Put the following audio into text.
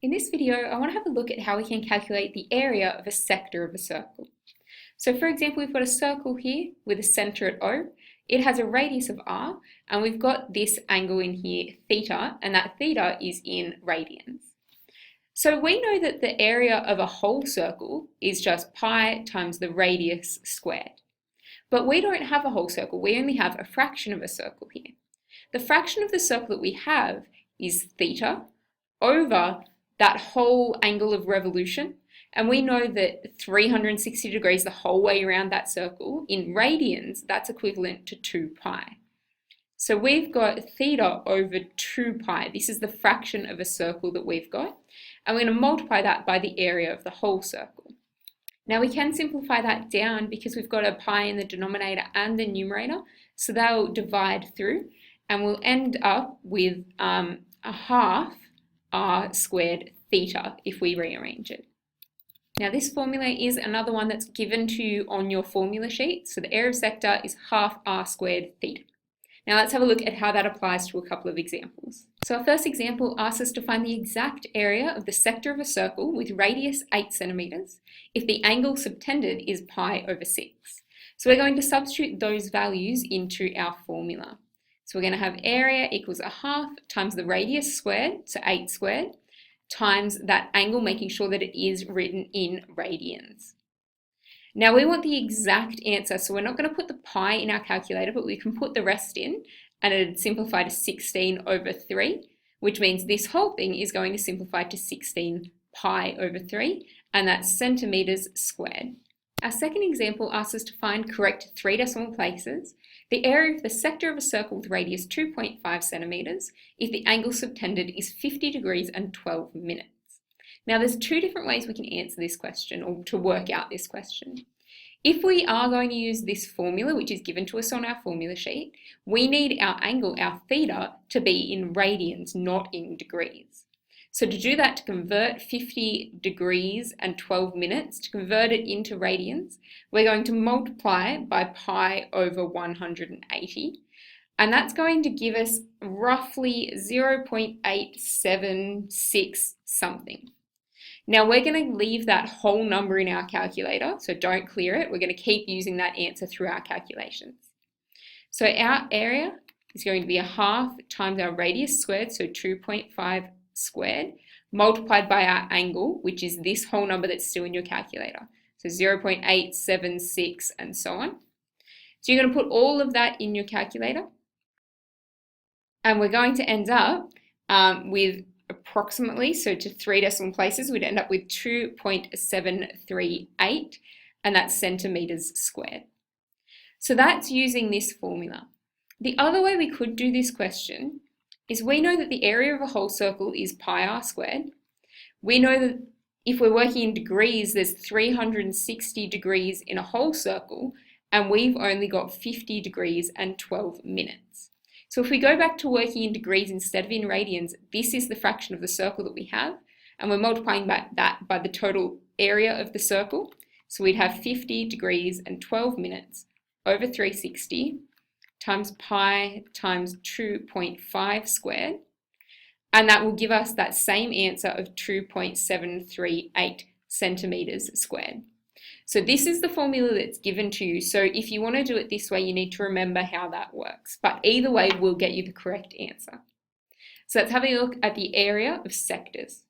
In this video, I want to have a look at how we can calculate the area of a sector of a circle. So for example, we've got a circle here with a center at O. It has a radius of r, and we've got this angle in here, theta, and that theta is in radians. So we know that the area of a whole circle is just pi times the radius squared. But we don't have a whole circle, we only have a fraction of a circle here. The fraction of the circle that we have is theta over that whole angle of revolution, and we know that 360 degrees the whole way around that circle, in radians, that's equivalent to 2 pi. So we've got theta over 2 pi. This is the fraction of a circle that we've got, and we're going to multiply that by the area of the whole circle. Now we can simplify that down because we've got a pi in the denominator and the numerator, so they'll divide through, and we'll end up with a half r squared theta if we rearrange it. Now this formula is another one that's given to you on your formula sheet. So the area of sector is half r squared theta. Now let's have a look at how that applies to a couple of examples. So our first example asks us to find the exact area of the sector of a circle with radius 8 centimeters if the angle subtended is pi over 6. So we're going to substitute those values into our formula. So we're going to have area equals a half times the radius squared, so 8 squared, times that angle, making sure that it is written in radians. Now we want the exact answer, so we're not going to put the pi in our calculator, but we can put the rest in, and it'd simplify to 16 over 3, which means this whole thing is going to simplify to 16 pi over 3, and that's centimeters squared. Our second example asks us to find, correct 3 decimal places, the area of the sector of a circle with radius 2.5 centimeters if the angle subtended is 50 degrees and 12 minutes. Now there's 2 different ways we can answer this question, or to work out this question. If we are going to use this formula, which is given to us on our formula sheet, we need our angle, our theta, to be in radians, not in degrees. So to do that, to convert 50 degrees and 12 minutes, to convert it into radians, we're going to multiply by pi over 180. And that's going to give us roughly 0.876 something. Now we're going to leave that whole number in our calculator, so don't clear it. We're going to keep using that answer through our calculations. So our area is going to be a half times our radius squared, so 2.5 squared, multiplied by our angle, which is this whole number that's still in your calculator. So 0.876 and so on. So you're going to put all of that in your calculator, and we're going to end up with approximately, so to 3 decimal places, we'd end up with 2.738, and that's centimeters squared. So that's using this formula. The other way we could do this question is we know that the area of a whole circle is pi r squared. We know that if we're working in degrees, there's 360 degrees in a whole circle, and we've only got 50 degrees and 12 minutes. So if we go back to working in degrees instead of in radians, this is the fraction of the circle that we have, and we're multiplying that by the total area of the circle. So we'd have 50 degrees and 12 minutes over 360 times pi times 2.5 squared, and that will give us that same answer of 2.738 centimeters squared. So this is the formula that's given to you. So if you want to do it this way, you need to remember how that works. But either way will get you the correct answer. So let's have a look at the area of sectors.